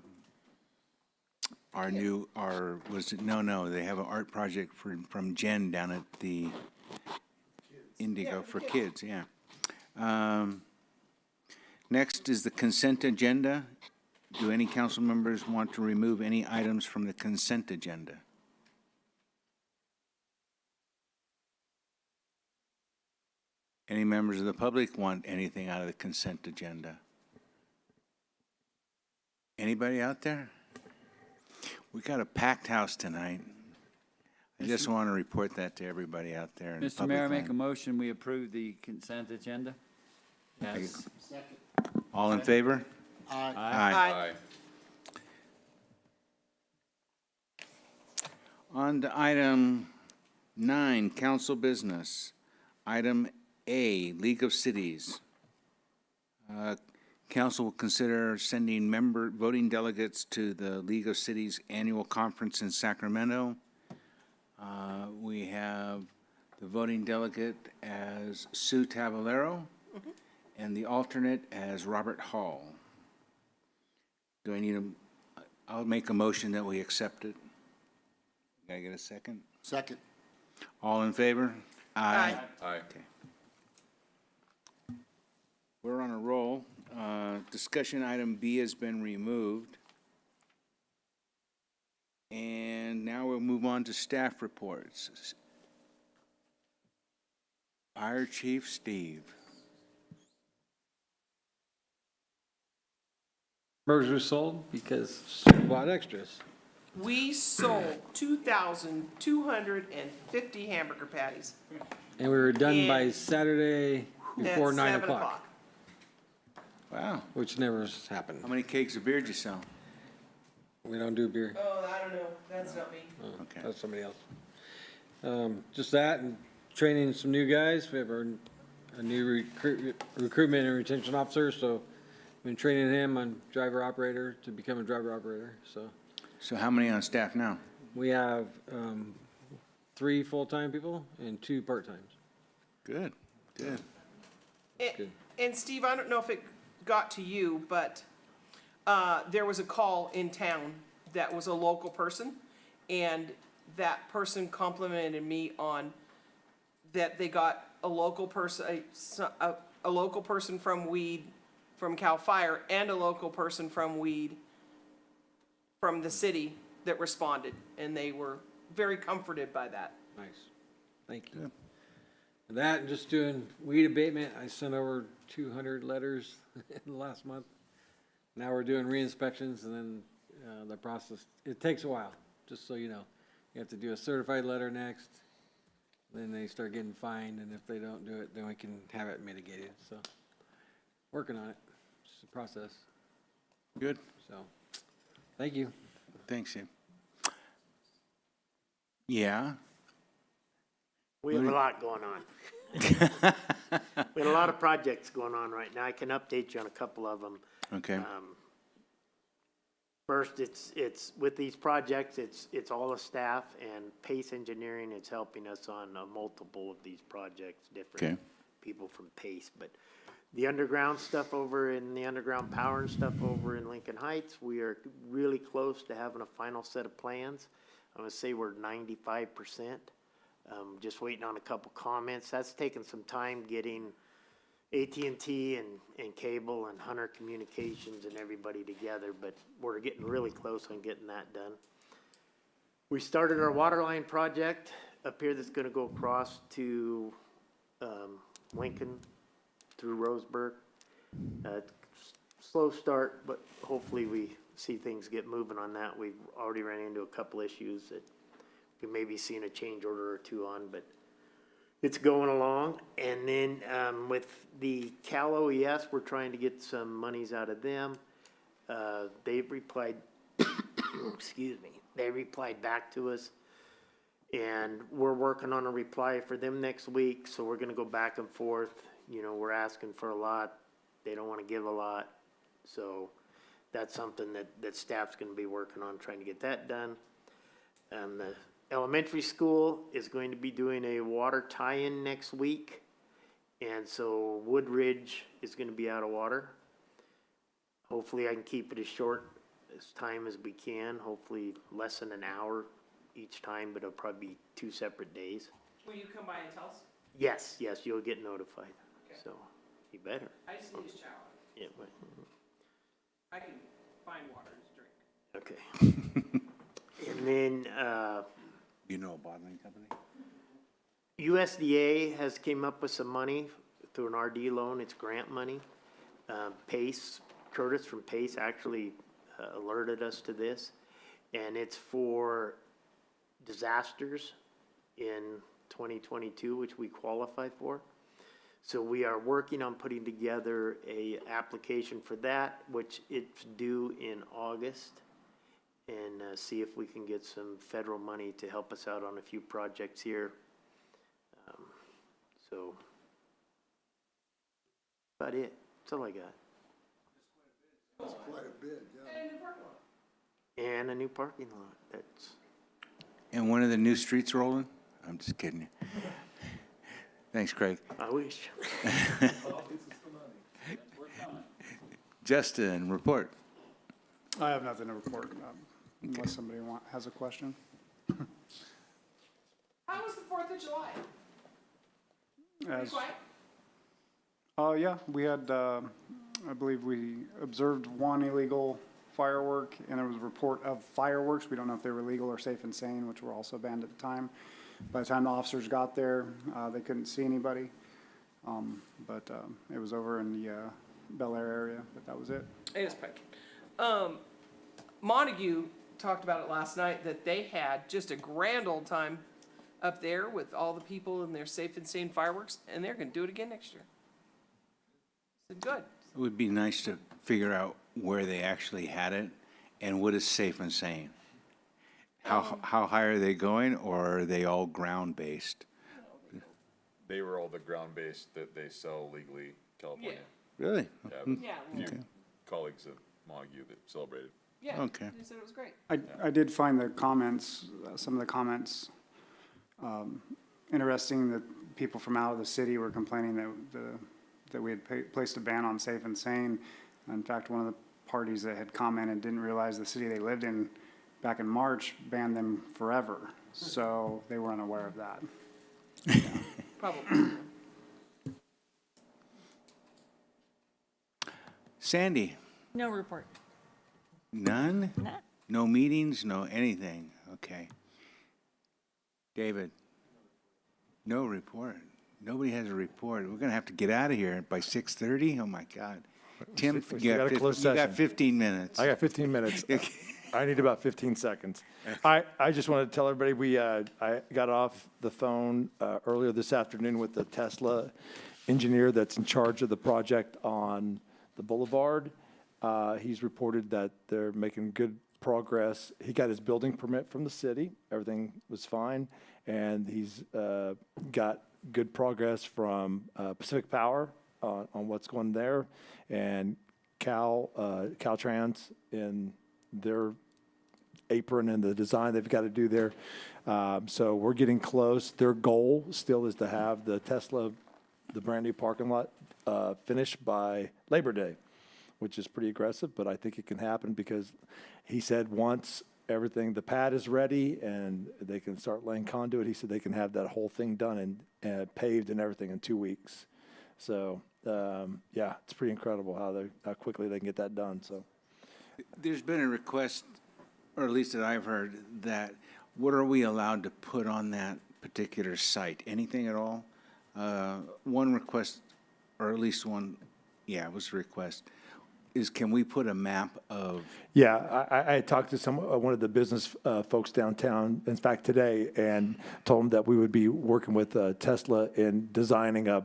[SPEAKER 1] our new, no, they have an art project from Jen down at the Indigo for kids, yeah. Next is the consent agenda. Do any council members want to remove any items from the consent agenda? Any members of the public want anything out of the consent agenda? Anybody out there? We got a packed house tonight. I just want to report that to everybody out there in
[SPEAKER 2] Mr.
[SPEAKER 1] public
[SPEAKER 2] Mayor, I make
[SPEAKER 1] land.
[SPEAKER 2] a motion, we approve the consent agenda. Yes.
[SPEAKER 1] All in favor?
[SPEAKER 9] Aye.
[SPEAKER 5] Aye.
[SPEAKER 1] On to item 9, council business. Item A, League of Cities. Council will consider sending voting delegates to the League of Cities Annual Conference in Sacramento. We have the voting delegate as Sue Tavallero and the alternate as Robert Hall. Do I need I'll make a motion that we accept it. Can I get a second?
[SPEAKER 9] Second.
[SPEAKER 1] All in favor?
[SPEAKER 5] Aye.
[SPEAKER 10] Aye.
[SPEAKER 1] We're on a roll. Discussion item B has been removed. And now we'll move on to staff reports. Fire Chief Steve.
[SPEAKER 12] Burgers were sold because we bought extras.
[SPEAKER 5] We sold 2,250 hamburger patties
[SPEAKER 12] And we were done by
[SPEAKER 5] And-
[SPEAKER 12] Saturday before
[SPEAKER 5] at
[SPEAKER 12] 9
[SPEAKER 5] 7
[SPEAKER 12] o'clock,
[SPEAKER 1] Wow.
[SPEAKER 12] which never has happened.
[SPEAKER 1] How many cakes of beer did you sell?
[SPEAKER 12] We don't do beer.
[SPEAKER 5] Oh, I don't know, that's not me.
[SPEAKER 1] Okay.
[SPEAKER 12] That's somebody else. Just that and training some new guys. We have a new recruitment and retention officer, so been training him on driver operator to become a driver operator, so.
[SPEAKER 1] So how many on staff now?
[SPEAKER 12] We have 3 full-time people and 2 part-times.
[SPEAKER 1] Good, good.
[SPEAKER 5] And Steve, I don't know if it got to you, but there was a call in town that was a local person, and that person complimented me on that they got a local person, a local person from Weed, from CAL FIRE, and a local person from Weed, from the city that responded, and they were very comforted by that.
[SPEAKER 12] Nice. Thank you. And that and just doing weed abatement, I sent over 200 letters in the last month. Now we're doing re-inspections and then the process, it takes a while, just so you know. You have to do a certified letter next, then they start getting fined, and if they don't do it, then we can have it mitigated, so. Working on it, it's a process,
[SPEAKER 1] Good.
[SPEAKER 12] so, thank you.
[SPEAKER 1] Thanks, Steve. Yeah,
[SPEAKER 6] We have a lot going on. We have a lot of projects going on right now. I can update you on a couple of them.
[SPEAKER 1] okay.
[SPEAKER 6] First, it's with these projects, it's all the staff, and Pace Engineering is helping us on multiple of these projects,
[SPEAKER 1] Okay.
[SPEAKER 6] different people from Pace. But the underground stuff over in the underground power and stuff over in Lincoln Heights, we are really close to having a final set of plans. I'm gonna say we're 95%. Just waiting on a couple comments. That's taken some time getting AT&T and Cable and Hunter Communications and everybody together, but we're getting really close on getting that done. We started our water line project up here that's gonna go across to Lincoln through Roseburg. Slow start, but hopefully we see things get moving on that. We've already ran into a couple issues that we may be seeing a change order or 2 on, but it's going along. And then with the Cal OES, we're trying to get some monies out of them. They've replied, excuse me, they replied back to us. And we're working on a reply for them next week, so we're gonna go back and forth. You know, we're asking for a lot, they don't wanna give a lot. So that's something that staff's gonna be working on, trying to get that done. The elementary school is going to be doing a water tie-in next week. And so Woodridge is gonna be out of water. Hopefully I can keep it as short as time as we can, hopefully less than an hour each time, but it'll probably be 2 separate days.
[SPEAKER 5] Will you come by and tell us?
[SPEAKER 6] Yes, you'll get notified, so you better.
[SPEAKER 5] I just need a shower.
[SPEAKER 6] Yeah, but,
[SPEAKER 5] I can find water to drink.
[SPEAKER 6] okay. And then,
[SPEAKER 1] You know a bottling company?
[SPEAKER 6] USDA has came up with some money through an RD loan, it's grant money. Pace, Curtis from Pace actually alerted us to this. and it's for disasters in 2022, which we qualify for. So we are working on putting together a application for that, which it's due in August, and see if we can get some federal money to help us out on a few projects here. So, about it. That's all I got. And a new parking lot. That's,
[SPEAKER 1] And one of the new streets rolling? I'm just kidding you. Thanks, Craig.
[SPEAKER 6] I wish.
[SPEAKER 1] Justin, report.
[SPEAKER 13] I have nothing to report, unless somebody has a question.
[SPEAKER 5] How was the 4th of July?
[SPEAKER 13] As-
[SPEAKER 5] Quiet?
[SPEAKER 13] Yeah, we had, I believe we observed one illegal firework, and there was a report of fireworks. We don't know if they were legal or safe and sane, which were also banned at the time. By the time the officers got there, they couldn't see anybody. But it was over in the Bel Air area, but that was it.
[SPEAKER 5] It is Pike. Montague talked about it last night, that they had just a grand old time up there with all the people and their safe and sane fireworks, and they're gonna do it again next year. So good.
[SPEAKER 1] It would be nice to figure out where they actually had it and what is safe and sane. How high are they going, or are they all ground-based?
[SPEAKER 10] They were all the ground-based that they sell legally in California.
[SPEAKER 1] Really?
[SPEAKER 10] Yeah, I have
[SPEAKER 5] Yeah,
[SPEAKER 10] a few colleagues of Montague that celebrated.
[SPEAKER 5] yeah.
[SPEAKER 1] Okay.
[SPEAKER 5] They said it was great.
[SPEAKER 13] I did find the comments, some of the comments interesting, that people from out of the city were complaining that we had placed a ban on safe and sane. In fact, one of the parties that had commented didn't realize the city they lived in back in March banned them forever. So they were unaware of that.
[SPEAKER 5] Probably.
[SPEAKER 1] Sandy,
[SPEAKER 3] No report.
[SPEAKER 1] none?
[SPEAKER 3] Nah.
[SPEAKER 1] No meetings, no anything? Okay. David? No report. Nobody has a report. We're gonna have to get out of here by 6:30? Oh, my God. Tim,
[SPEAKER 4] We still
[SPEAKER 1] you
[SPEAKER 4] got a
[SPEAKER 1] got
[SPEAKER 4] closed
[SPEAKER 1] 15 minutes.
[SPEAKER 4] I got 15 minutes. I need about 15 seconds. I just wanted to tell everybody, I got off the phone earlier this afternoon with the Tesla engineer that's in charge of the project on the boulevard. He's reported that they're making good progress. He got his building permit from the city. Everything was fine. And he's got good progress from Pacific Power on what's going there, and Caltrans in their apron and the design they've got to do there. So we're getting close. Their goal still is to have the Tesla, the brand-new parking lot, finished by Labor Day, which is pretty aggressive, but I think it can happen because he said once everything, the pad is ready and they can start laying conduit, he said they can have that whole thing done and paved and everything in 2 weeks. So, yeah, it's pretty incredible how quickly they can get that done, so.
[SPEAKER 1] There's been a request, or at least that I've heard, that what are we allowed to put on that particular site? Anything at all? One request, or at least one, yeah, it was a request, is can we put a map of?
[SPEAKER 4] Yeah, I talked to one of the business folks downtown, in fact, today, and told them that we would be working with Tesla in designing a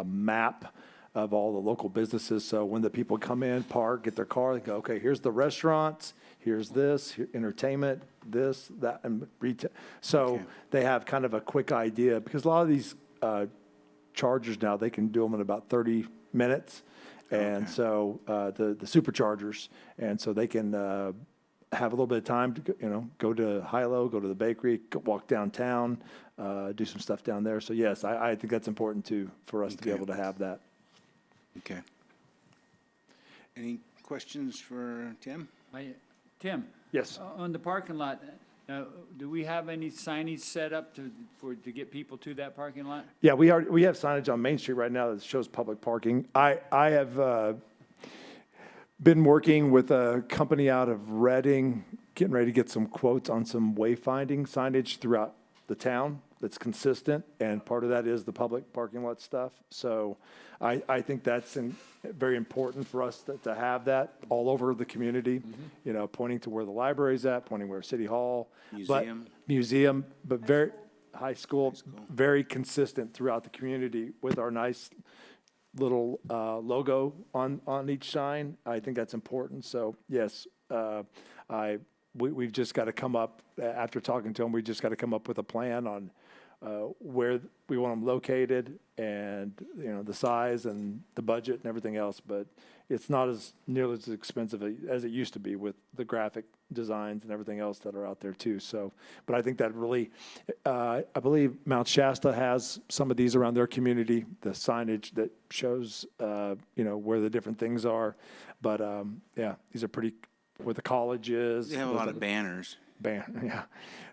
[SPEAKER 4] map of all the local businesses. So when the people come in, park, get their car, they go, okay, here's the restaurants, here's this, entertainment, this, that, and retail. So they have kind of a quick idea, because a lot of these chargers now, they can do them in about 30 minutes. And so the superchargers, and so they can have a little bit of time to go to Hilo, go to the bakery, walk downtown, do some stuff down there. So yes, I think that's important too for us to be able to have that.
[SPEAKER 1] Okay. Any questions for Tim?
[SPEAKER 2] Tim?
[SPEAKER 4] Yes.
[SPEAKER 2] On the parking lot, do we have any signage set up to get people to that parking lot?
[SPEAKER 4] Yeah, we have signage on Main Street right now that shows public parking. I have been working with a company out of Reading, getting ready to get some quotes on some wayfinding signage throughout the town. that's consistent, and part of that is the public parking lot stuff. So I think that's very important for us to have that all over the community, you know, pointing to where the library's at, pointing where City Hall. Museum, but very, high school, very consistent throughout the community with our nice little logo on each sign. I think that's important. So yes, we've just got to come up, after talking to them, we just got to come up with a plan on where we want them located and, you know, the size and the budget and everything else. But it's not as nearly as expensive as it used to be with the graphic designs and everything else that are out there too. So, but I think that really, I believe Mount Shasta has some of these around their community, the signage that shows, you know, where the different things are. But yeah, these are pretty, where the college is.
[SPEAKER 1] They have a lot of banners.
[SPEAKER 4] Yeah.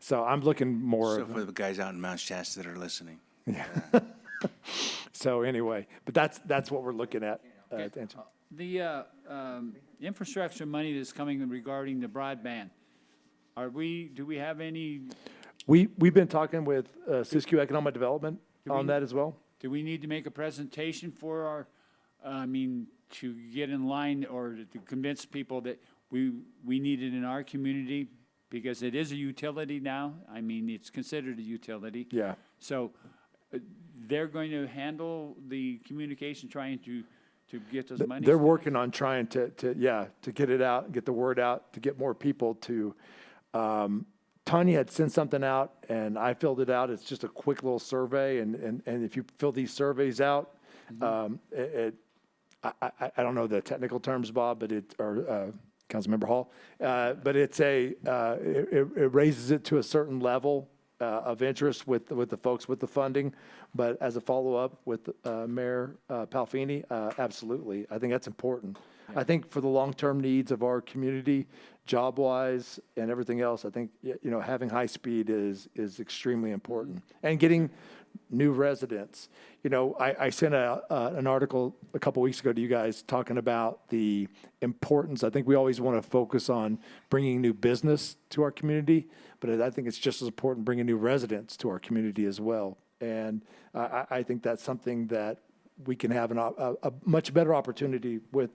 [SPEAKER 4] So I'm looking more.
[SPEAKER 1] So for the guys out in Mount Shasta that are listening.
[SPEAKER 4] Yeah. So anyway, but that's what we're looking at.
[SPEAKER 2] The infrastructure money that's coming regarding the broadband, do we have any,
[SPEAKER 4] We've been talking with Siskiyou Economic Development on that as well.
[SPEAKER 2] do we need to make a presentation for our, to get in line or to convince people that we need it in our community? Because it is a utility now. I mean, it's considered a utility.
[SPEAKER 4] Yeah.
[SPEAKER 2] So they're going to handle the communication, trying to get those monies.
[SPEAKER 4] They're working on trying to get it out, get the word out, to get more people to, Tanya had sent something out and I filled it out. It's just a quick little survey. And if you fill these surveys out, I don't know the technical terms, Bob, but Councilmember Hall, but it's it raises it to a certain level of interest with the folks with the funding. But as a follow-up with Mayor Palfini, absolutely. I think that's important. I think for the long-term needs of our community, job-wise and everything else, I think, you know, having high speed is extremely important. And getting new residents. You know, I sent an article a couple weeks ago to you guys talking about the importance. I think we always want to focus on bringing new business to our community, but I think it's just as important bringing new residents to our community as well. And I think that's something that we can have a much better opportunity with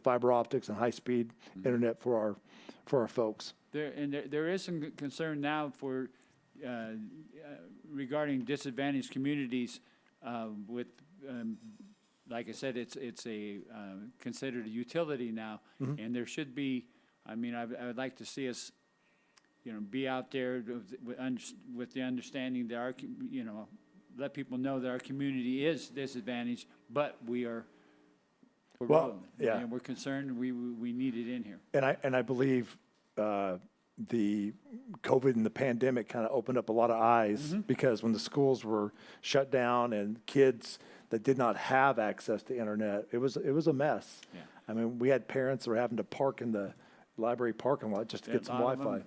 [SPEAKER 4] fiber optics and high-speed internet for our folks.
[SPEAKER 2] There is some concern now for regarding disadvantaged communities with, like I said, it's considered a utility now, and there should be. I mean, I would like to see us, you know, be out there with the understanding that let people know that our community is disadvantaged, but we're
[SPEAKER 4] Well, yeah.
[SPEAKER 2] and we're concerned. We need it in here.
[SPEAKER 4] And I believe the COVID and the pandemic kind of opened up a lot of eyes, because when the schools were shut down and kids that did not have access to internet, it was a mess.
[SPEAKER 2] Yeah.
[SPEAKER 4] I mean, we had parents that were having to park in the library parking lot just to get some Wi-Fi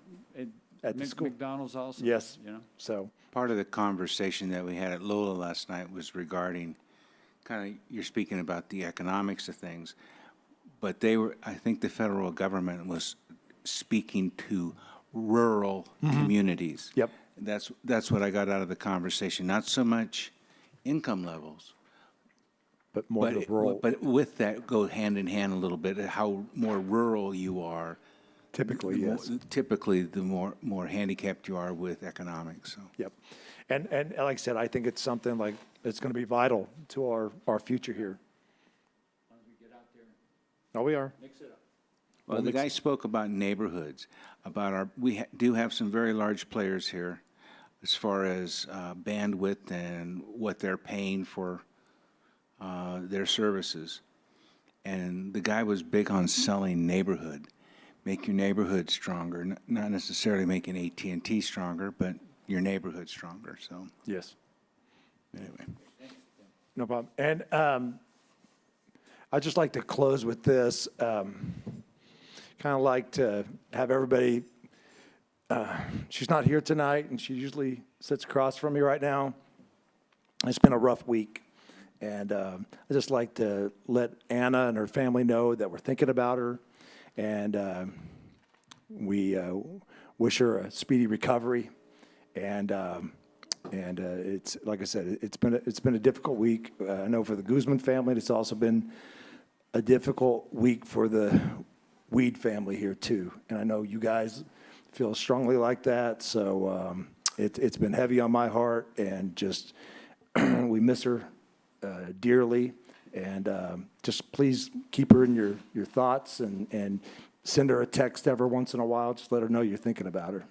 [SPEAKER 4] at the school.
[SPEAKER 2] McDonald's also.
[SPEAKER 4] Yes.
[SPEAKER 2] You know.
[SPEAKER 4] So
[SPEAKER 1] Part of the conversation that we had at Lola last night was regarding, you're speaking about the economics of things, but I think the federal government was speaking to rural communities.
[SPEAKER 4] Yep.
[SPEAKER 1] That's what I got out of the conversation, not so much income levels,
[SPEAKER 4] but more the rural.
[SPEAKER 1] but with that go hand in hand a little bit, how more rural you are.
[SPEAKER 4] Typically, yes.
[SPEAKER 1] Typically, the more handicapped you are with economics, so.
[SPEAKER 4] Yep. And like I said, I think it's something like, it's going to be vital to our future here.
[SPEAKER 2] Why don't we get out there and
[SPEAKER 4] Oh, we are.
[SPEAKER 2] mix it up?
[SPEAKER 1] Well, the guy spoke about neighborhoods, we do have some very large players here as far as bandwidth and what they're paying for their services. And the guy was big on selling neighborhood. Make your neighborhood stronger, not necessarily making AT&T stronger, but your neighborhood stronger, so
[SPEAKER 4] Yes.
[SPEAKER 1] anyway.
[SPEAKER 4] No problem. And I'd just like to close with this. Kind of like to have everybody, she's not here tonight, and she usually sits across from me right now. It's been a rough week. And I'd just like to let Anna and her family know that we're thinking about her. And we wish her a speedy recovery. And And it's, like I said, it's been a difficult week. I know for the Guzman family, it's also been a difficult week for the Weed family here too. And I know you guys feel strongly like that, so it's been heavy on my heart, and just, we miss her dearly. And just please keep her in your thoughts, and send her a text every once in a while. Just let her know you're thinking about her.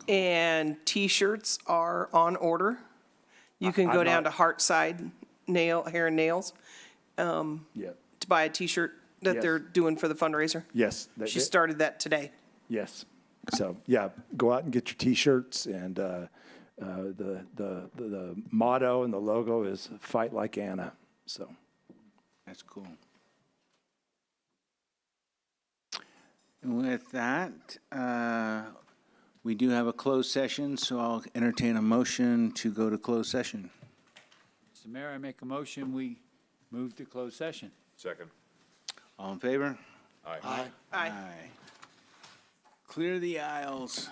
[SPEAKER 5] And T-shirts are on order. You can go
[SPEAKER 4] I'm
[SPEAKER 5] down to
[SPEAKER 4] not-
[SPEAKER 5] Heartside Hair and Nails
[SPEAKER 4] Yeah.
[SPEAKER 5] to buy a T-shirt that
[SPEAKER 4] Yes.
[SPEAKER 5] they're doing for the fundraiser.
[SPEAKER 4] Yes.
[SPEAKER 5] She started that today.
[SPEAKER 4] Yes. So, yeah, go out and get your T-shirts, and the motto and the logo is "Fight Like Anna." So,
[SPEAKER 1] That's cool. And with that, we do have a closed session, so I'll entertain a motion to go to closed session.
[SPEAKER 2] Mr. Mayor, I make a motion, we move to closed session.
[SPEAKER 10] Second.
[SPEAKER 1] All in favor?
[SPEAKER 10] Aye.
[SPEAKER 5] Aye.
[SPEAKER 1] Clear the aisles.